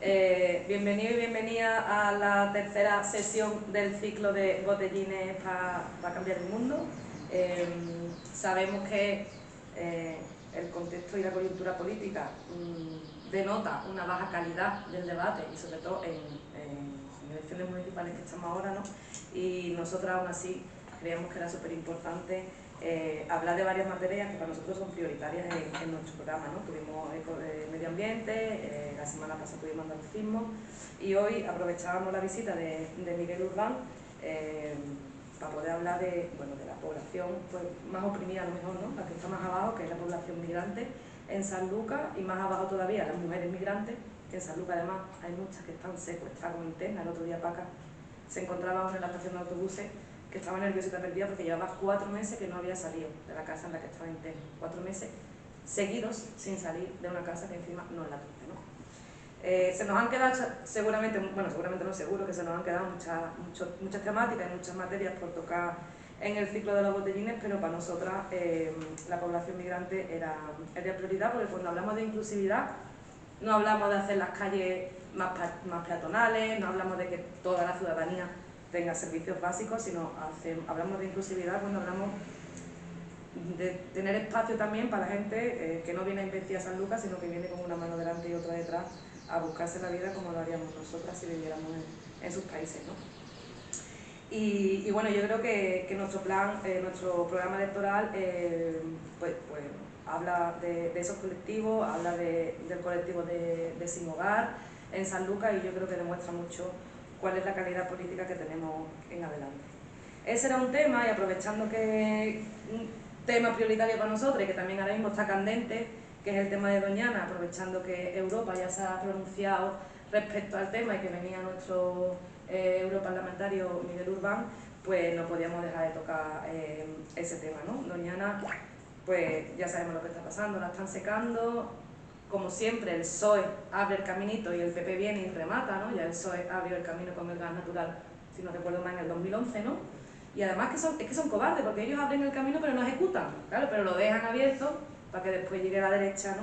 Bienvenido y bienvenida a la tercera sesión del ciclo de botellines para cambiar el mundo. Sabemos que el contexto y la coyuntura política denota una baja calidad del debate y sobre todo en elecciones municipales que estamos ahora, ¿no? Y nosotras aún así creíamos que era súper importante hablar de varias materias que para nosotros son prioritarias en nuestro programa, ¿no? Tuvimos medio ambiente, la semana pasada tuvimos andalucismo y hoy aprovechábamos la visita de Miguel Urbán para poder hablar de la población pues, más oprimida a lo mejor, ¿no? La que está más abajo, que es la población migrante en Sanlúcar, y más abajo todavía las mujeres migrantes, que en Sanlúcar además hay muchas que están secuestradas como internas. El otro día Paca se encontraba en la estación de autobuses que estaba nerviosita perdida porque llevaba 4 meses que no había salido de la casa en la que estaba interna. 4 meses seguidos sin salir de una casa que encima no es la tuya, ¿no? Se nos han quedado seguramente no, seguro que se nos han quedado muchas temáticas y muchas materias por tocar en el ciclo de los botellines, pero para nosotras la población migrante era prioridad, porque cuando hablamos de inclusividad no hablamos de hacer las calles más peatonales, no hablamos de que toda la ciudadanía tenga servicios básicos, sino hablamos de inclusividad cuando hablamos de tener espacio también para la gente que no viene a invertir a San Lucas, sino que viene con una mano delante y otra detrás a buscarse la vida como lo haríamos nosotras si viviéramos en sus países, ¿no? Y bueno, yo creo que nuestro plan, nuestro programa electoral pues habla de esos colectivos, habla del colectivo de Sin Hogar en San Lucas, y yo creo que demuestra mucho cuál es la calidad política que tenemos en adelante. Ese era un tema, y aprovechando que un tema prioritario para nosotros y que también ahora mismo está candente, que es el tema de Doñana, aprovechando que Europa ya se ha pronunciado respecto al tema y que venía nuestro europarlamentario Miguel Urbán, pues no podíamos dejar de tocar ese tema, ¿no? Doñana, pues ya sabemos lo que está pasando, la están secando. Como siempre, el PSOE abre el caminito y el PP viene y remata, ¿no? Ya el PSOE abrió el camino con el gas natural, si no recuerdo mal, en el 2011, ¿no? Y además es que son cobardes, porque ellos abren el camino pero no ejecutan, claro, pero lo dejan abierto para que después llegue la derecha, ¿no?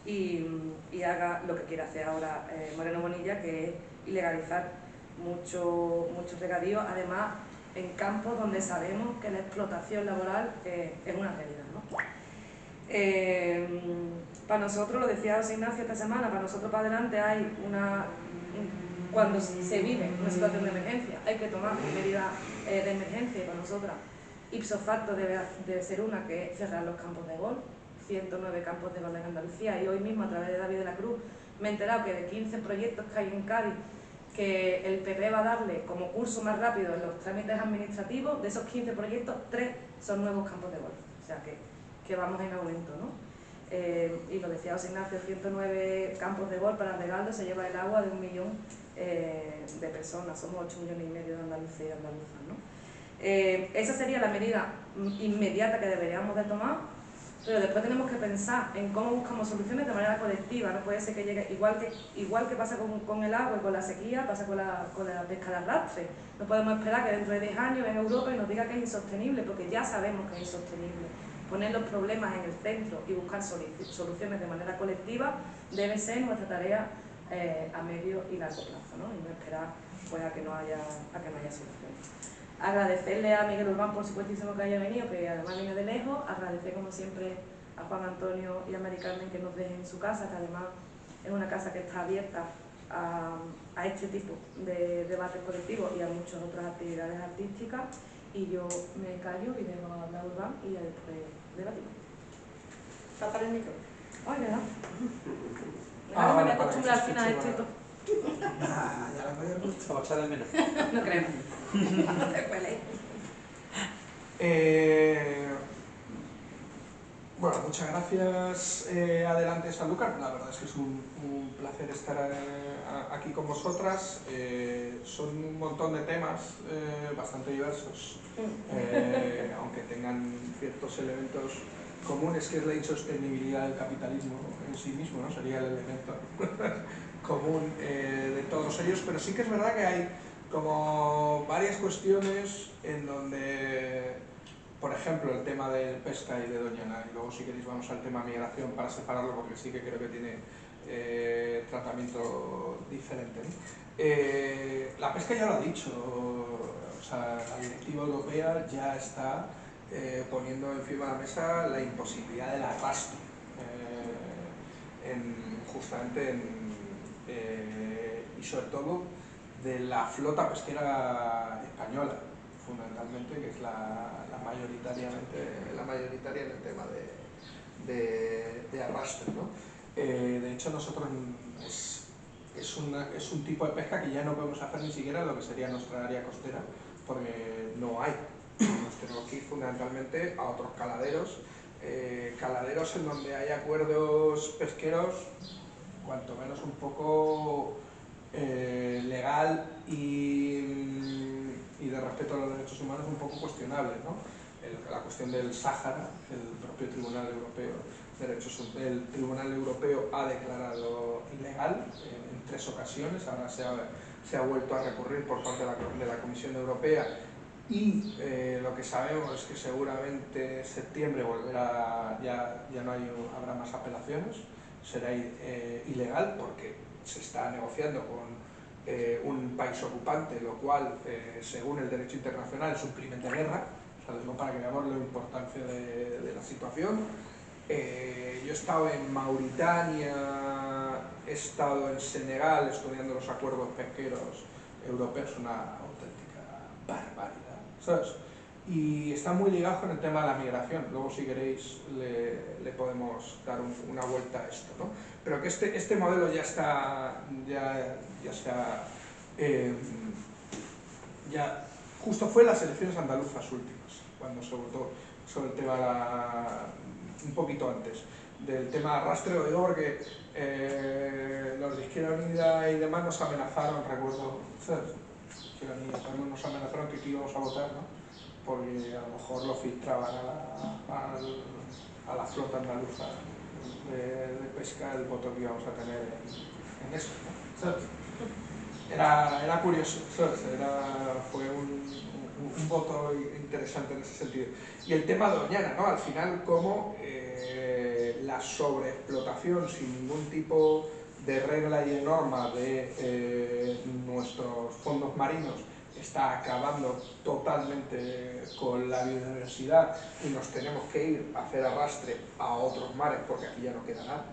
Y haga lo que quiere hacer ahora Moreno Bonilla, que es ilegalizar muchos regadíos, además en campos donde sabemos que la explotación laboral es una realidad, ¿no? Para nosotros, lo decía José Ignacio esta semana, para nosotros para adelante hay cuando se vive una situación de emergencia, hay que tomar medidas de emergencia, y para nosotras ipso facto debe ser una, que es cerrar los campos de golf, 109 campos de golf en Andalucía, y hoy mismo a través de David de la Cruz me he enterado que de 15 proyectos que hay en Cádiz que el PP va a darle como curso más rápido en los trámites administrativos, de esos 15 proyectos, 3 son nuevos campos de golf, o sea que vamos en aumento, ¿no? Y lo decía José Ignacio, 109 campos de golf para regarlo, se lleva el agua de 1 millón de personas, somos 8,5 millones de andaluces y andaluzas, ¿no? Esa sería la medida inmediata que deberíamos de tomar, pero después tenemos que pensar en cómo buscamos soluciones de manera colectiva. No puede ser que llegue, igual que pasa con el agua y con la sequía, pasa con la pesca de arrastre. No podemos esperar que dentro de 10 años en Europa y nos diga que es insostenible, porque ya sabemos que es insostenible. Poner los problemas en el centro y buscar soluciones de manera colectiva debe ser nuestra tarea a medio y largo plazo, ¿no? Y no esperar pues, a que no haya soluciones. Agradecerle a Miguel Urbán por supuestísimo que haya venido, que además viene de lejos. Agradecer como siempre a Juan Antonio y a Mari Carmen que nos dejen su casa, que además es una casa que está abierta a este tipo de debates colectivos y a muchas otras actividades artísticas. Y yo me callo y dejo a hablar Urbán y ya después debatimos. Pásale el micro. Ay, ¿verdad? Vale, me acostumbro al final esto y todo. Ya la voy a Se va a echar de menos. No creo. No te cuele. Bueno, muchas gracias Adelante Sanlúcar. La verdad es que es un placer estar aquí con vosotras. Son un montón de temas bastante diversos, aunque tengan ciertos elementos comunes, que es la insostenibilidad del capitalismo en sí mismo, ¿no? Sería el elemento común de todos ellos, pero sí que es verdad que hay como varias cuestiones en donde, por ejemplo, el tema de pesca y de Doñana, y luego si queréis vamos al tema migración para separarlo, porque sí que creo que tiene tratamiento diferente, ¿no? La pesca ya lo ha dicho, o sea, la directiva europea ya está poniendo encima de la mesa la imposibilidad del arrastre, justamente y sobre todo de la flota pesquera española, fundamentalmente, que es la mayoritaria en el tema de arrastre, ¿no? De hecho, nosotros es un tipo de pesca que ya no podemos hacer ni siquiera en lo que sería nuestra área costera, porque no hay. Nos tenemos que ir fundamentalmente a otros caladeros, caladeros en donde hay acuerdos pesqueros cuanto menos un poco legal y de respeto a los derechos humanos un poco cuestionables, ¿no? La cuestión del Sáhara, el propio Tribunal Europeo el Tribunal Europeo ha declarado ilegal en 3 ocasiones, ahora se ha vuelto a recurrir por parte de la Comisión Europea y lo que sabemos es que seguramente en septiembre volverá, ya no habrá más apelaciones, será ilegal porque se está negociando con un país ocupante, lo cual, según el derecho internacional, es un crimen de guerra. O sea, lo digo para que veamos la importancia de la situación. Yo he estado en Mauritania, he estado en Senegal estudiando los acuerdos pesqueros europeos, una auténtica barbaridad, ¿sabes? Y está muy ligado con el tema de la migración. Luego, si queréis, le podemos dar una vuelta a esto, ¿no? Pero que este modelo ya está, ya justo fue las elecciones andaluzas últimas, cuando se votó sobre el tema, un poquito antes, del tema de arrastre. Lo digo porque los de Izquierda Unida y demás nos amenazaron, recuerdo, ¿sabes? Izquierda Unida nos amenazaron que aquí íbamos a votar, ¿no? Porque a lo mejor lo filtraban a la flota andaluza de pesca el voto que íbamos a tener en eso, ¿no? ¿Sabes? Era curioso, ¿sabes? Fue un voto interesante en ese sentido. Y el tema de Doñana, ¿no? Al final, cómo la sobreexplotación sin ningún tipo de regla y de norma de nuestros fondos marinos está acabando totalmente con la biodiversidad y nos tenemos que ir a hacer arrastre a otros mares porque aquí ya no queda nada,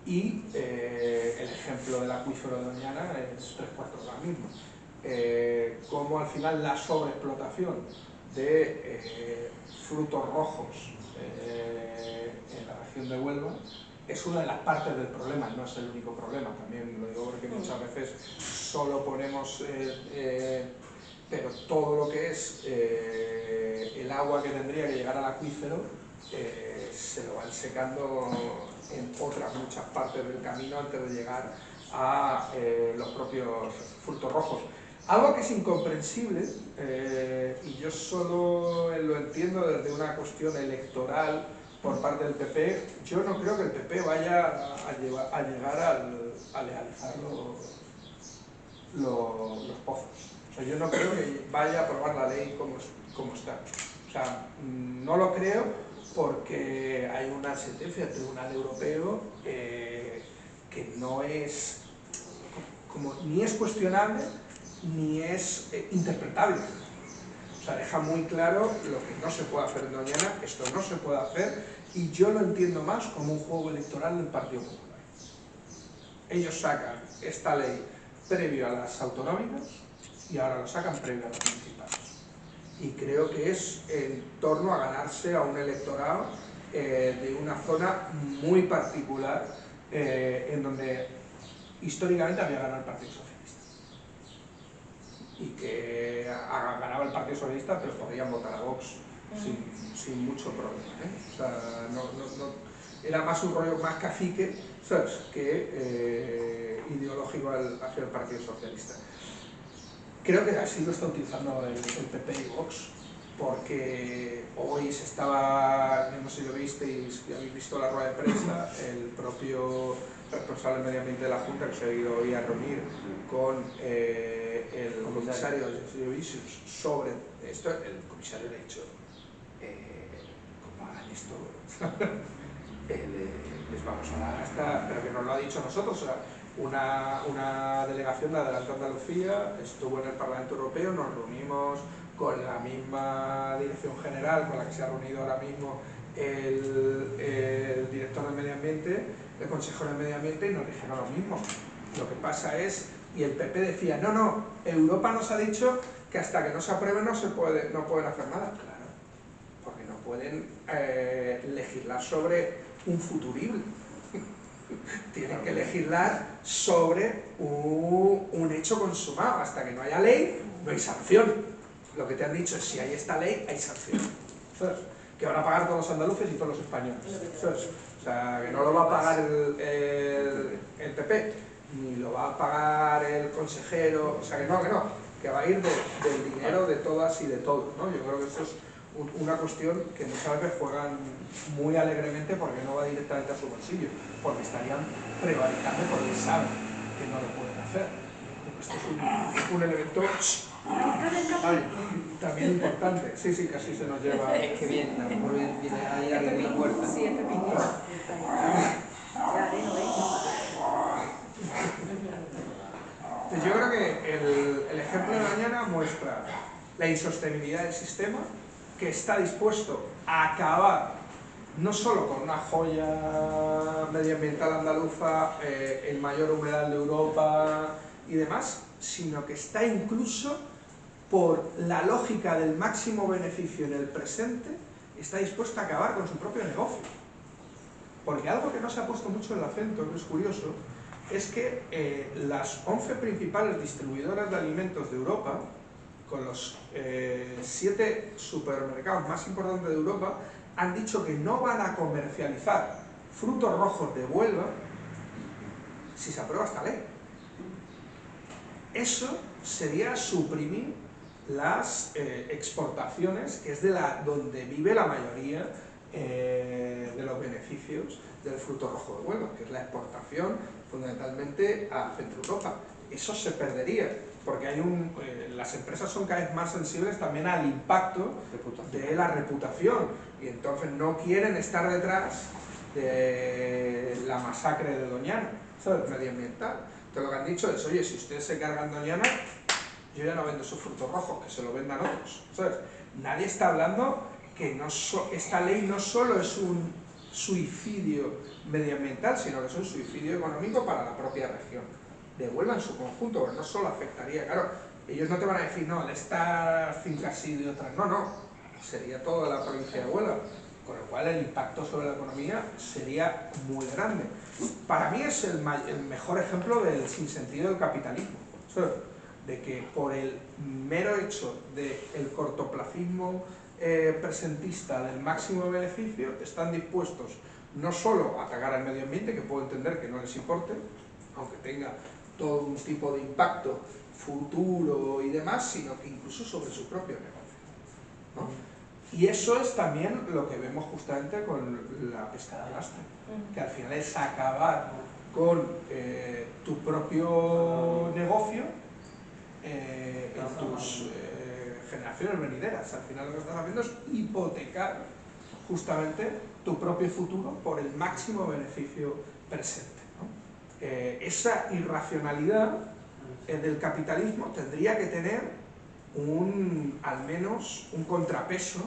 y el ejemplo del acuífero de Doñana es 3/4 lo mismo. Como al final la sobreexplotación de frutos rojos en la región de Huelva es una de las partes del problema, no es el único problema. También lo digo porque muchas veces solo ponemos, pero todo lo que es el agua que tendría que llegar al acuífero se lo van secando en otras muchas partes del camino antes de llegar a los propios frutos rojos. Algo que es incomprensible, y yo solo lo entiendo desde una cuestión electoral por parte del PP. Yo no creo que el PP vaya a llegar a legalizar los pozos. O sea, yo no creo que vaya a aprobar la ley como está. O sea, no lo creo porque hay una sentencia del Tribunal Europeo que no es, ni es cuestionable ni es interpretable. O sea, deja muy claro lo que no se puede hacer en Doñana, esto no se puede hacer, y yo lo entiendo más como un juego electoral del Partido Popular. Ellos sacan esta ley previo a las autonómicas y ahora lo sacan previo a las municipales. Y creo que es en torno a ganarse a un electorado de una zona muy particular en donde históricamente había ganado el Partido Socialista. Y que ganaba el Partido Socialista, pero podrían votar a Vox sin mucho problema, ¿eh? O sea, era más un rollo más cacique, ¿sabes?, que ideológico hacia el Partido Socialista. Creo que así lo está utilizando el PP y Vox, porque hoy se estaba, no sé si lo visteis, si habéis visto la rueda de prensa, el propio responsable de medio ambiente de la Junta, que se ha ido hoy a reunir con el comisario de Vicius sobre esto. El comisario le ha dicho, ¿cómo hagan esto? les vamos a dar hasta, pero que nos lo ha dicho a nosotros. O sea, una delegación de Adelante Andalucía estuvo en el Parlamento Europeo, nos reunimos con la misma dirección general con la que se ha reunido ahora mismo el director de Medio Ambiente, el consejero de Medio Ambiente, y nos dijeron lo mismo. Lo que pasa es, y el PP decía, no, Europa nos ha dicho que hasta que no se apruebe no pueden hacer nada. Claro, porque no pueden legislar sobre un futurible. Tienen que legislar sobre un hecho consumado. Hasta que no haya ley, no hay sanción. Lo que te han dicho es, si hay esta ley, hay sanción. ¿Sabes? Que van a pagar todos los andaluces y todos los españoles. ¿Sabes? O sea, que no lo va a pagar el PP, ni lo va a pagar el consejero. O sea, que que va a ir del dinero de todas y de todos, ¿no? Yo creo que eso es una cuestión que muchas veces juegan muy alegremente porque no va directamente a su bolsillo, porque estarían prevaricando porque saben que no lo pueden hacer. Esto es un elemento también importante. Sí, casi se nos lleva. Es que viene ahí arriba de la puerta. Sí, es Pepín. Yo creo que el ejemplo de mañana muestra la insostenibilidad del sistema, que está dispuesto a acabar no solo con una joya medioambiental andaluza, el mayor humedal de Europa y demás, sino que está incluso, por la lógica del máximo beneficio en el presente, está dispuesto a acabar con su propio negocio. Porque algo que no se ha puesto mucho el acento, que es curioso, es que las 11 principales distribuidoras de alimentos de Europa, con los 7 supermercados más importantes de Europa, han dicho que no van a comercializar frutos rojos de Huelva si se aprueba esta ley. Eso sería suprimir las exportaciones, que es donde vive la mayoría de los beneficios del fruto rojo de Huelva, que es la exportación fundamentalmente a Centro Europa. Eso se perdería, porque las empresas son cada vez más sensibles también al impacto de la reputación, y entonces no quieren estar detrás de la masacre de Doñana, ¿sabes? Medioambiental. Entonces lo que han dicho es, oye, si ustedes se cargan Doñana, yo ya no vendo sus frutos rojos, que se lo vendan otros, ¿sabes? Nadie está hablando que esta ley no solo es un suicidio medioambiental, sino que es un suicidio económico para la propia región de Huelva en su conjunto, porque no solo afectaría, claro, ellos no te van a decir, no, de estas fincas sí, de otras no, sería toda la provincia de Huelva, con lo cual el impacto sobre la economía sería muy grande. Para mí es el mejor ejemplo del sinsentido del capitalismo, ¿sabes? De que por el mero hecho del cortoplacismo presentista del máximo beneficio, están dispuestos no solo a atacar al medio ambiente, que puedo entender que no les importe, aunque tenga todo un tipo de impacto futuro y demás, sino que incluso sobre su propio negocio, ¿no? Y eso es también lo que vemos justamente con la pesca de arrastre, que al final es acabar con tu propio negocio en tus generaciones venideras. Al final lo que estás haciendo es hipotecar justamente tu propio futuro por el máximo beneficio presente, ¿no? Esa irracionalidad del capitalismo tendría que tener al menos un contrapeso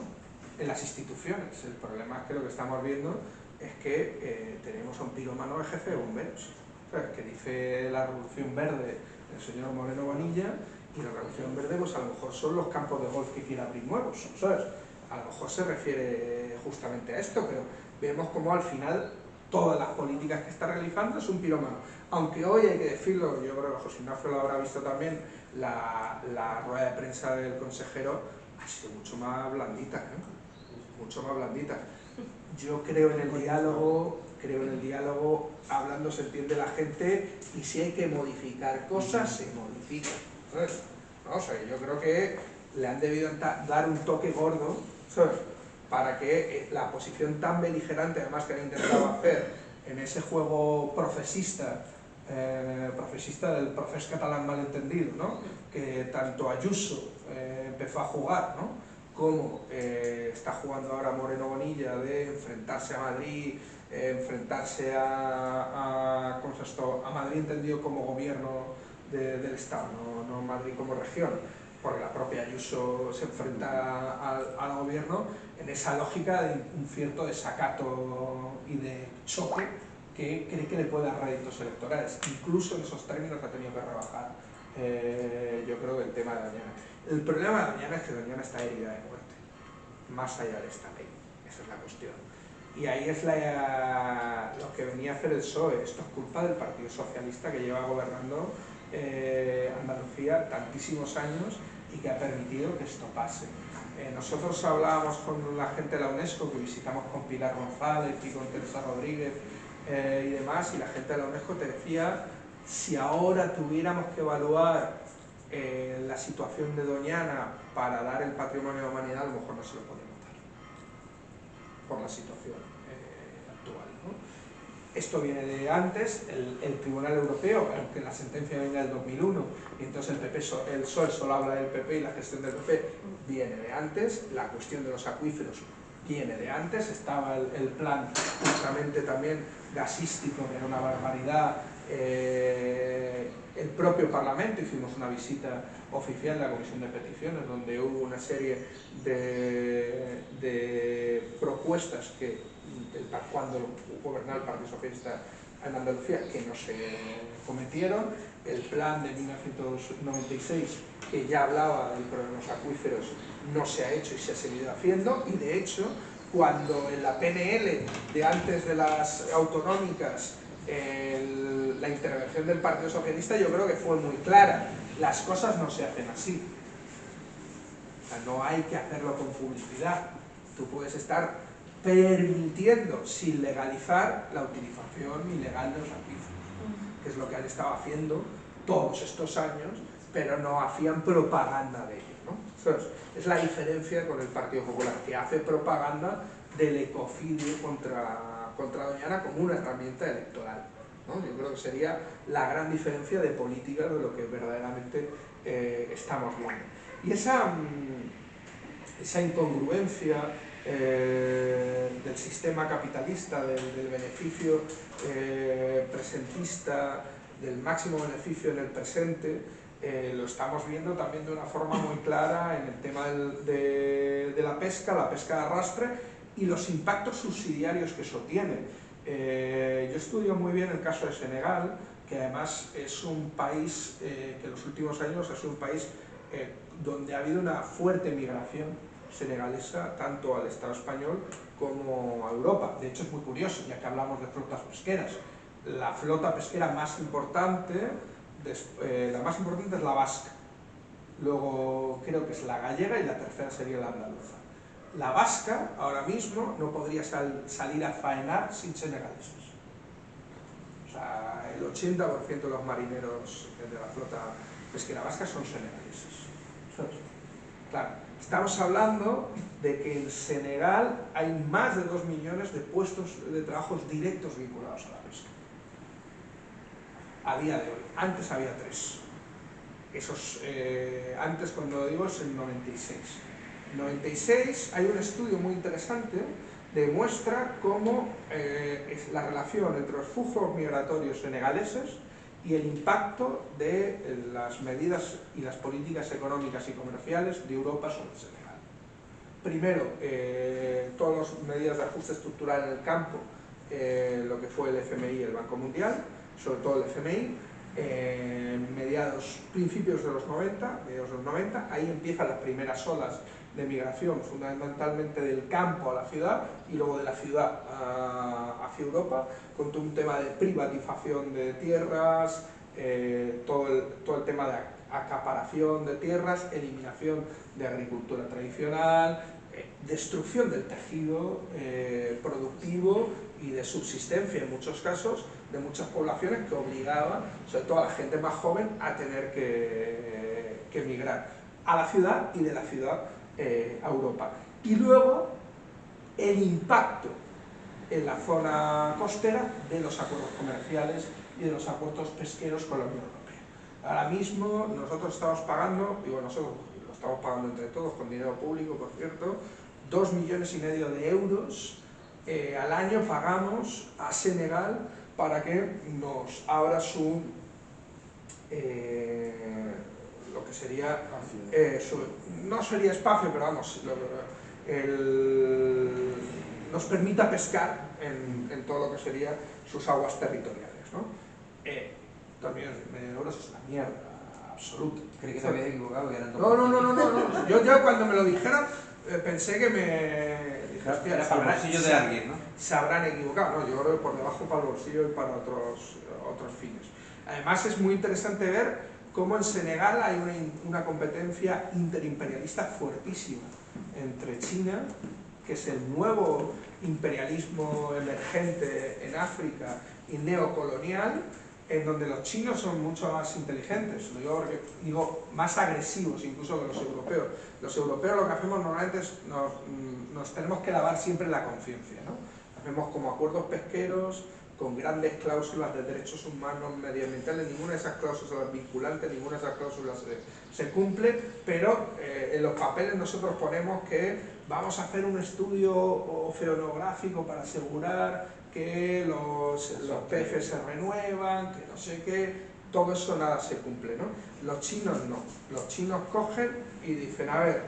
en las instituciones. El problema es que lo que estamos viendo es que tenemos a un pirómano de jefe de bomberos, ¿sabes? Que dice la revolución verde el señor Moreno Bonilla, y la revolución verde pues a lo mejor son los campos de golf que quiere abrir nuevos, ¿sabes? A lo mejor se refiere justamente a esto, pero vemos como al final todas las políticas que está realizando es un pirómano. Aunque hoy hay que decirlo, yo creo que José Ignacio lo habrá visto también, la rueda de prensa del consejero ha sido mucho más blandita, ¿eh? Mucho más blandita. Yo creo en el diálogo, hablando se entiende la gente, y si hay que modificar cosas, se modifican, ¿sabes? ¿No? O sea, yo creo que le han debido dar un toque gordo, ¿sabes? Para que la posición tan beligerante, además, que han intentado hacer en ese juego procesista del procés catalán malentendido, ¿no? Que tanto Ayuso empezó a jugar, ¿no? cómo está jugando ahora Moreno Bonilla de enfrentarse a Madrid, enfrentarse a Madrid entendido como gobierno del Estado, no Madrid como región, porque la propia Ayuso se enfrenta al gobierno en esa lógica de un cierto desacato y de choque que cree que le puede dar réditos electorales. Incluso en esos términos ha tenido que rebajar, yo creo, que el tema de Doñana. El problema de Doñana es que Doñana está herida de muerte, más allá de esta ley, esa es la cuestión. Y ahí es lo que venía a hacer el PSOE. Esto es culpa del Partido Socialista, que lleva gobernando Andalucía tantísimos años y que ha permitido que esto pase. Nosotros hablábamos con la gente de la UNESCO, que visitamos con Pilar González y con Teresa Rodríguez y demás, y la gente de la UNESCO te decía, si ahora tuviéramos que evaluar la situación de Doñana para dar el patrimonio de la humanidad, a lo mejor no se lo podemos dar, por la situación actual, ¿no? Esto viene de antes, el Tribunal Europeo, aunque la sentencia venga del 2001, y entonces el PSOE solo habla del PP y la gestión del PP viene de antes, la cuestión de los acuíferos viene de antes, estaba el plan justamente también gasístico, que era una barbaridad. El propio Parlamento, hicimos una visita oficial de la Comisión de Peticiones, donde hubo una serie de propuestas que cuando gobernaba el Partido Socialista en Andalucía, que no se cometieron. El plan de 1996, que ya hablaba del problema de los acuíferos, no se ha hecho y se ha seguido haciendo, y de hecho, cuando en la PNL de antes de las autonómicas, la intervención del Partido Socialista, yo creo que fue muy clara: las cosas no se hacen así. O sea, no hay que hacerlo con publicidad. Tú puedes estar permitiendo, sin legalizar, la utilización ilegal de los acuíferos, que es lo que han estado haciendo todos estos años, pero no hacían propaganda de ello, ¿no? Entonces, es la diferencia con el Partido Popular, que hace propaganda del ecocidio contra Doñana como una herramienta electoral, ¿no? Yo creo que sería la gran diferencia de política de lo que verdaderamente estamos viendo. Y esa incongruencia del sistema capitalista, del beneficio presentista, del máximo beneficio en el presente, lo estamos viendo también de una forma muy clara en el tema de la pesca de arrastre y los impactos subsidiarios que eso tiene. Yo estudio muy bien el caso de Senegal, que además es un país que en los últimos años es un país donde ha habido una fuerte migración senegalesa tanto al Estado español como a Europa. De hecho, es muy curioso, ya que hablamos de flotas pesqueras. La flota pesquera más importante, es la vasca, luego creo que es la gallega y la tercera sería la andaluza. La vasca ahora mismo no podría salir a faenar sin senegaleses. O sea, el 80% de los marineros de la flota pesquera vasca son senegaleses. Claro, estamos hablando de que en Senegal hay más de 2 millones de puestos de trabajo directos vinculados a la pesca. A día de hoy. Antes había 3. Antes, cuando lo digo, es el 96. En 96 hay un estudio muy interesante, demuestra cómo es la relación entre los flujos migratorios senegaleses y el impacto de las medidas y las políticas económicas y comerciales de Europa sobre Senegal. Primero, todas las medidas de ajuste estructural en el campo, lo que fue el FMI y el Banco Mundial, sobre todo el FMI, principios de los 90, mediados de los 90, ahí empiezan las primeras olas de migración, fundamentalmente del campo a la ciudad y luego de la ciudad hacia Europa, con todo un tema de privatización de tierras, todo el tema de acaparación de tierras, eliminación de agricultura tradicional, destrucción del tejido productivo y de subsistencia en muchos casos de muchas poblaciones, que obligaban, sobre todo a la gente más joven, a tener que emigrar a la ciudad y de la ciudad a Europa. Y luego el impacto en la zona costera de los acuerdos comerciales y de los acuerdos pesqueros con la Unión Europea. Ahora mismo nosotros estamos pagando, digo nosotros, los estamos pagando entre todos con dinero público, por cierto, 2,5 millones de euros al año pagamos a Senegal para que nos abra su lo que sería no sería espacio, pero vamos, nos permita pescar en todo lo que sería sus aguas territoriales, ¿no? 2,5 millones de euros es una mierda absoluta. Creí que te habías equivocado, que eran No. Yo cuando me lo dijeron pensé que me... Dije, hostia, era para el bolsillo de alguien, ¿no? Se habrán equivocado, ¿no? Yo creo que por debajo para el bolsillo y para otros fines. Además es muy interesante ver cómo en Senegal hay una competencia interimperialista fuertísima entre China, que es el nuevo imperialismo emergente en África y neocolonial, en donde los chinos son mucho más inteligentes, digo más agresivos incluso que los europeos. Los europeos lo que hacemos normalmente es nos tenemos que lavar siempre la conciencia, ¿no? Hacemos como acuerdos pesqueros, con grandes cláusulas de derechos humanos, medioambientales, ninguna de esas cláusulas es vinculante, ninguna de esas cláusulas se cumple, pero en los papeles nosotros ponemos que vamos a hacer un estudio oceanográfico para asegurar que los peces se renuevan, que no sé qué, todo eso nada se cumple, ¿no? Los chinos no, los chinos cogen y dicen, a ver,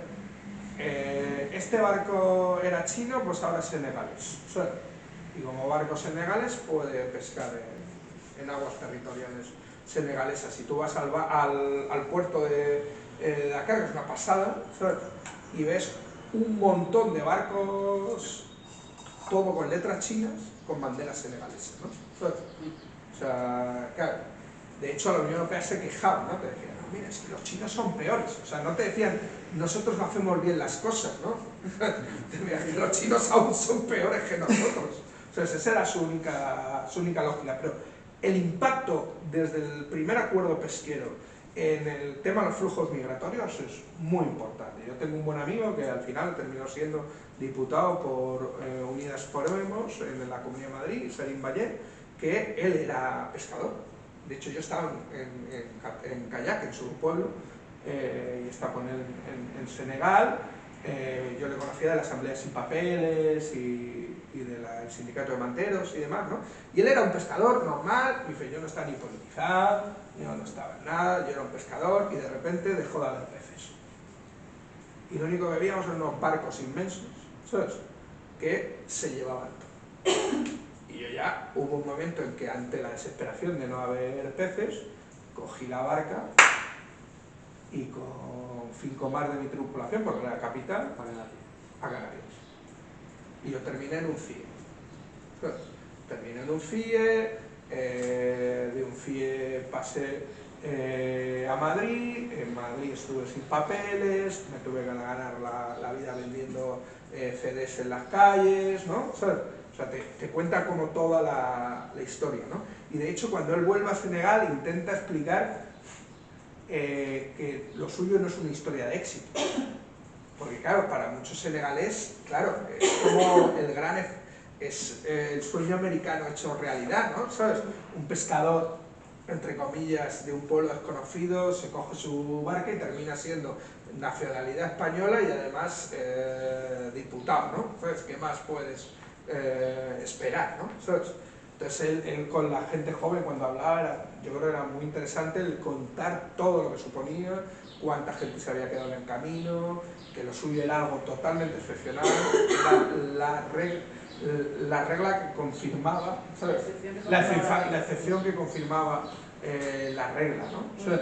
este barco era chino, pues ahora es senegalés. Y como barco senegalés puede pescar en aguas territoriales senegalesas. Si tú vas al puerto de Dakar, que es una pasada, ¿sabes? Y ves un montón de barcos, todo con letras chinas, con banderas senegalesas, ¿no? ¿Sabes? O sea, claro, de hecho la Unión Europea se quejaba, ¿no? Te decían, no, mira, es que los chinos son peores, o sea, no te decían, nosotros no hacemos bien las cosas, ¿no? Te decían que los chinos aún son peores que nosotros. Entonces esa era su única lógica, pero el impacto desde el primer acuerdo pesquero en el tema de los flujos migratorios es muy importante. Yo tengo un buen amigo que al final terminó siendo diputado por Unidas Podemos en la Comunidad de Madrid, Salim Valle, que él era pescador. De hecho yo estaba en kayak en su pueblo y estaba con él en Senegal. Yo le conocía de la Asamblea Sin Papeles y del sindicato de manteros y demás, ¿no? Y él era un pescador normal, y dice, yo no estaba ni politizado, yo no estaba en nada, yo era un pescador y de repente dejó de haber peces. Y lo único que veíamos eran unos barcos inmensos, ¿sabes? Que se llevaban todo. Y yo ya hubo un momento en que ante la desesperación de no haber peces, cogí la barca y con 5 más de mi tripulación, porque era la capital, a Canarias. Y yo terminé en un CIE. Terminé en un CIE, de un CIE pasé a Madrid, en Madrid estuve sin papeles, me tuve que ganar la vida vendiendo CDs en las calles, ¿no? ¿Sabes? O sea, te cuenta como toda la historia, ¿no? Y de hecho cuando él vuelve a Senegal intenta explicar que lo suyo no es una historia de éxito. Porque claro, para muchos senegalés, claro, es como el sueño americano hecho realidad, ¿no? ¿Sabes? Un pescador, entre comillas, de un pueblo desconocido, se coge su barca y termina siendo nacionalidad española y además diputado, ¿no? ¿Sabes? ¿Qué más puedes esperar, ¿no? ¿Sabes? Entonces él con la gente joven cuando hablaba, yo creo que era muy interesante el contar todo lo que suponía, cuánta gente se había quedado en el camino, que lo suyo era algo totalmente excepcional, era la regla que confirmaba, ¿sabes? La excepción que confirmaba la regla, ¿no? ¿Sabes?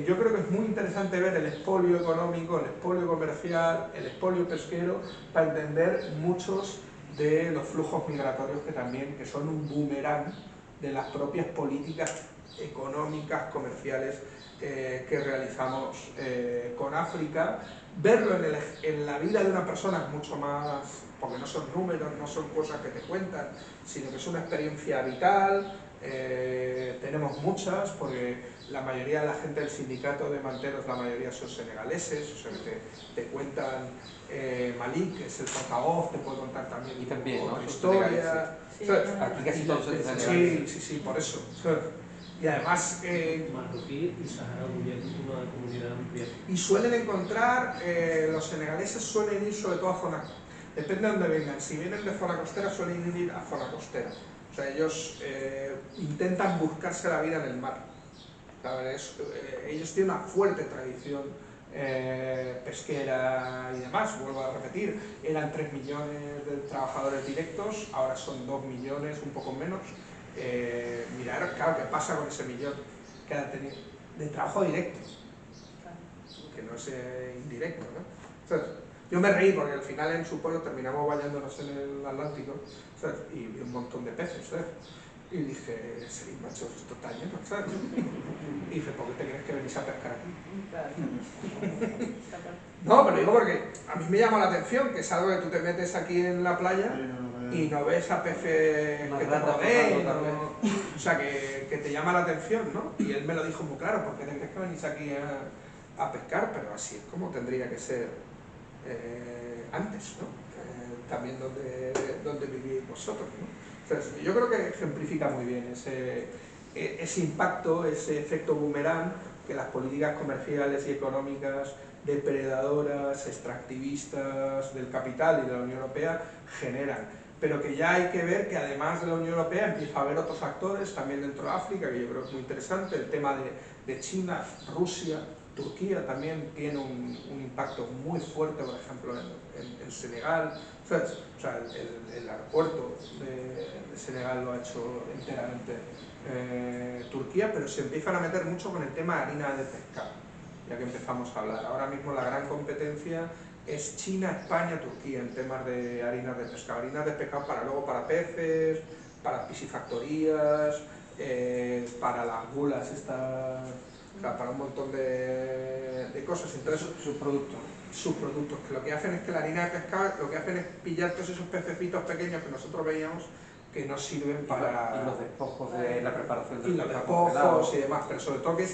Yo creo que es muy interesante ver el expolio económico, el expolio comercial, el expolio pesquero, para entender muchos de los flujos migratorios que son un boomerang de las propias políticas económicas, comerciales que realizamos con África. Verlo en la vida de una persona es mucho más, porque no son números, no son cosas que te cuentan, sino que es una experiencia vital. Tenemos muchas, porque la mayoría de la gente del sindicato de manteros, la mayoría son senegaleses, o sea que te cuentan Malik, que es el portavoz, te puede contar también ¿no? otra historia. Sí, aquí casi todos son senegaleses. Sí, por eso. ¿Sabes? Y además... marroquí y saharaui, es una comunidad amplia. Y suelen encontrar, los senegaleses suelen ir sobre todo a zona, depende de dónde vengan, si vienen de zona costera suelen ir a zona costera. O sea, ellos intentan buscarse la vida en el mar. Ellos tienen una fuerte tradición pesquera y demás, vuelvo a repetir, eran 3 millones de trabajadores directos, ahora son 2 millones, un poco menos. Mirar, claro, qué pasa con ese millón que han tenido de trabajo directo, que no es indirecto, ¿no? ¿Sabes? Yo me reí porque al final en su pueblo terminamos bañándonos en el Atlántico, ¿sabes? Y vi un montón de peces, ¿sabes? Y dije, sí, macho, esto está lleno, ¿sabes? Y dije, ¿por qué te crees que venís a pescar aquí? No, pero digo porque a mí me llama la atención, que es algo que tú te metes aquí en la playa y no ves a peces que te rodeen, o sea, que te llama la atención, ¿no? Y él me lo dijo muy claro, ¿por qué te crees que venís aquí a pescar? Pero así es como tendría que ser antes, ¿no? También donde vivís vosotros, ¿no? Entonces, yo creo que ejemplifica muy bien ese impacto, ese efecto boomerang que las políticas comerciales y económicas depredadoras, extractivistas del capital y de la Unión Europea generan. Pero que ya hay que ver que además de la Unión Europea empieza a haber otros actores, también dentro de África, que yo creo que es muy interesante, el tema de China, Rusia, Turquía también tiene un impacto muy fuerte, por ejemplo, en Senegal. O sea, el aeropuerto de Senegal lo ha hecho enteramente Turquía, pero se empiezan a meter mucho con el tema de harina de pescado, ya que empezamos a hablar. Ahora mismo la gran competencia es China, España, Turquía en temas de harinas de pescado. Harinas de pescado para peces, para piscifactorías, para las gulas estas, o sea, para un montón de cosas. Entonces, subproductos, que lo que hacen es que la harina de pescado, lo que hacen es pillar todos esos pececitos pequeños que nosotros veíamos que nos sirven para... Y los despojos de la preparación del pescado. Y los despojos y demás, pero sobre todo que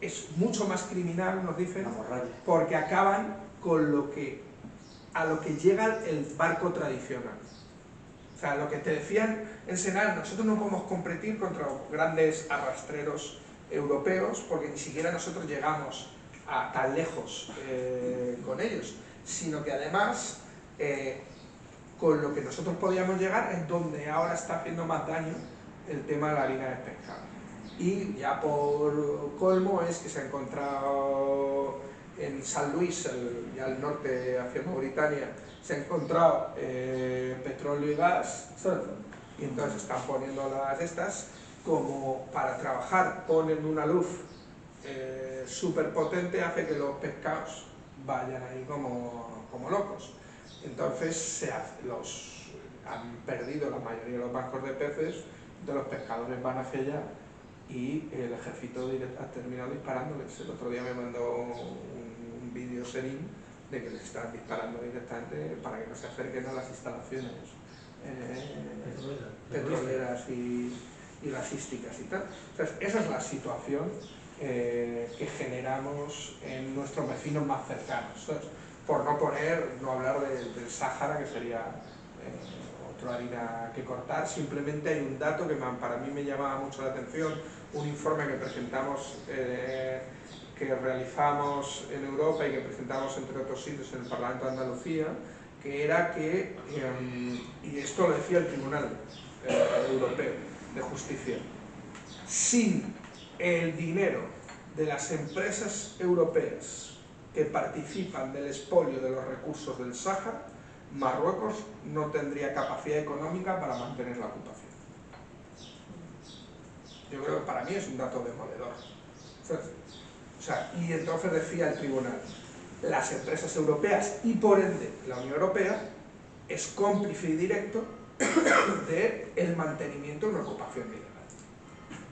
es mucho más criminal, nos dicen, porque acaban con a lo que llega el barco tradicional. O sea, lo que te decían en Senegal, nosotros no podemos competir contra los grandes arrastreros europeos porque ni siquiera nosotros llegamos a tan lejos con ellos, sino que además con lo que nosotros podíamos llegar es donde ahora está haciendo más daño el tema de la harina de pescado. Y ya por colmo es que se ha encontrado en San Luis, ya al norte hacia Mauritania, se ha encontrado petróleo y gas, y entonces están poniendo las estas como para trabajar, ponen una luz súper potente, hace que los pescados vayan ahí como locos. Entonces han perdido la mayoría de los bancos de peces, de los pescadores van hacia allá y el ejército ha terminado disparándoles. El otro día me mandó un vídeo Serín de que les están disparando directamente para que no se acerquen a las instalaciones petroleras y gasísticas y tal. Entonces, esa es la situación que generamos en nuestros vecinos más cercanos, ¿sabes? Por no hablar del Sáhara, que sería otra harina que cortar. Simplemente hay un dato que para mí me llamaba mucho la atención, un informe que presentamos, que realizamos en Europa y que presentamos entre otros sitios en el Parlamento de Andalucía, que era que, y esto lo decía el Tribunal Europeo de Justicia, sin el dinero de las empresas europeas que participan del expolio de los recursos del Sáhara, Marruecos no tendría capacidad económica para mantener la ocupación. Yo creo que para mí es un dato demoledor. O sea, y entonces decía el tribunal, las empresas europeas y por ende la Unión Europea es cómplice y directo del mantenimiento de una ocupación ilegal.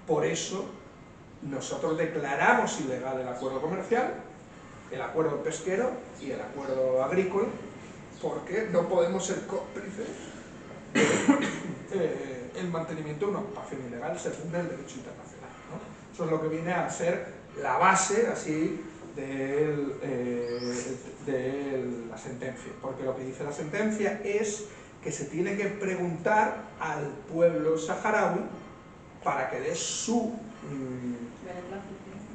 Por eso nosotros declaramos ilegal el acuerdo comercial, el acuerdo pesquero y el acuerdo agrícola, porque no podemos ser cómplices del mantenimiento de una ocupación ilegal según el derecho internacional, ¿no? Eso es lo que viene a ser la base así de la sentencia, porque lo que dice la sentencia es que se tiene que preguntar al pueblo saharaui para que dé su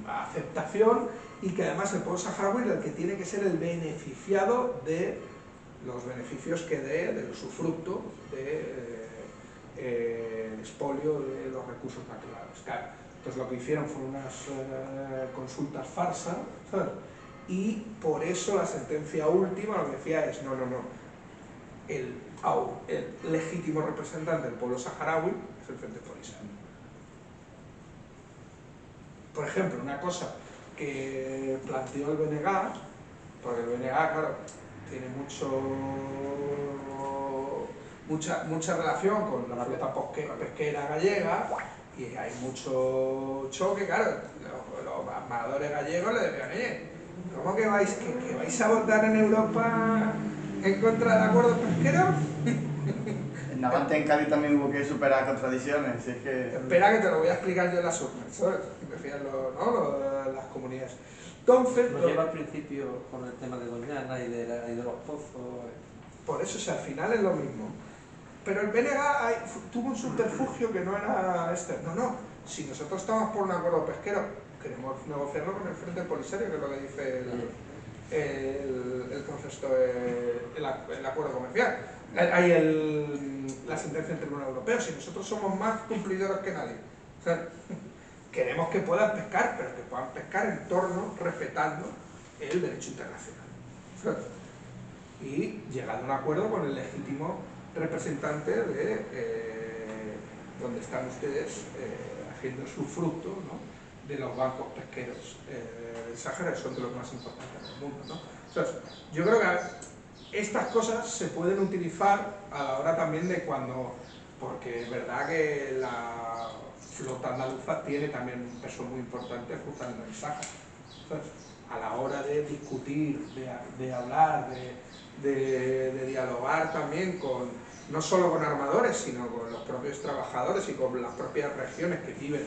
aceptación, y que además el pueblo saharaui es el que tiene que ser el beneficiado de los beneficios que dé del usufructo del expolio de los recursos naturales. Claro, entonces lo que hicieron fueron unas consultas farsas, ¿sabes? Y por eso la sentencia última lo que decía es no, el legítimo representante del pueblo saharaui es el Frente Polisario. Por ejemplo, una cosa que planteó el BNG, porque el BNG, claro, tiene mucha relación con la flota pesquera gallega, y hay mucho choque, claro, los armadores gallegos le decían, oye, ¿cómo que vais a votar en Europa en contra del acuerdo pesquero? En Navantia, en Cádiz también hubo que superar contradicciones, es que... Espera que te lo voy a explicar yo en las urnas, ¿sabes? Decían las comunidades. Entonces... Nos lleva al principio con el tema de Doñana y de los pozos... Por eso, o sea, al final es lo mismo. Pero el BNG tuvo un subterfugio que no era este. No, si nosotros estamos por un acuerdo pesquero, queremos negociarlo con el Frente Polisario, que es lo que dice el concepto, el acuerdo comercial. Hay la sentencia del Tribunal Europeo. Si nosotros somos más cumplidores que nadie, o sea, queremos que puedan pescar, pero que puedan pescar en torno, respetando el derecho internacional. O sea, y llegando a un acuerdo con el legítimo representante de donde están ustedes haciendo su fruto, ¿no?, de los bancos pesqueros del Sáhara, que son de los más importantes del mundo, ¿no? Entonces, yo creo que estas cosas se pueden utilizar a la hora también de cuando, porque es verdad que la flota andaluza tiene también un peso muy importante justamente en el Sáhara. Entonces, a la hora de discutir, de hablar, de dialogar también no solo con armadores, sino con los propios trabajadores y con las propias regiones que viven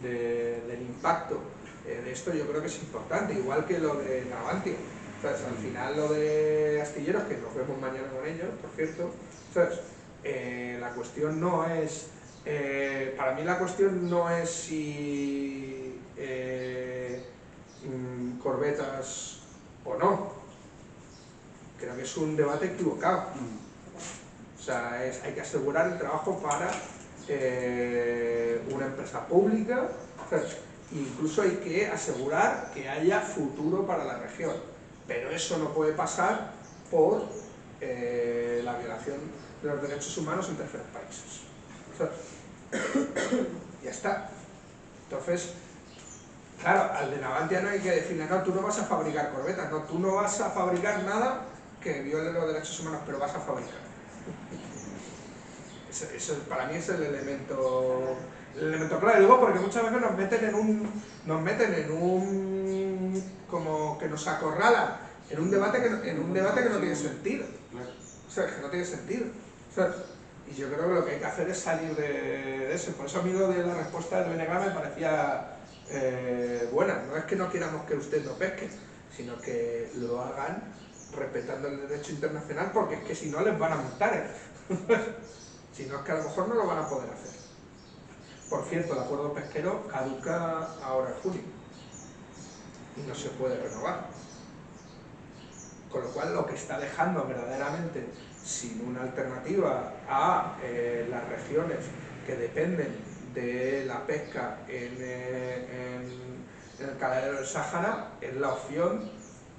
del impacto de esto, yo creo que es importante, igual que lo de Navantia. ¿Sabes? Al final lo de Astilleros, que nos vemos mañana con ellos, por cierto, ¿sabes? La cuestión no es, para mí la cuestión no es si corbetas o no. Creo que es un debate equivocado. O sea, hay que asegurar el trabajo para una empresa pública, ¿sabes? Incluso hay que asegurar que haya futuro para la región, pero eso no puede pasar por la violación de los derechos humanos en terceros países. ¿Sabes? Ya está. Entonces, claro, al de Navantia no hay que decirle, no, tú no vas a fabricar corbetas, no, tú no vas a fabricar nada que viole los derechos humanos, pero vas a fabricar. Eso para mí es el elemento clave. Luego, porque muchas veces nos meten en un como que nos acorrala en un debate que no tiene sentido. O sea, que no tiene sentido. O sea, y yo creo que lo que hay que hacer es salir de eso. Por eso a mí lo de la respuesta del BNG me parecía buena. No es que no queramos que usted no pesque, sino que lo hagan respetando el derecho internacional, porque es que si no les van a multar. Si no, es que a lo mejor no lo van a poder hacer. Por cierto, el acuerdo pesquero caduca ahora en junio y no se puede renovar. Con lo cual, lo que está dejando verdaderamente sin una alternativa a las regiones que dependen de la pesca en el caladero del Sáhara es la opción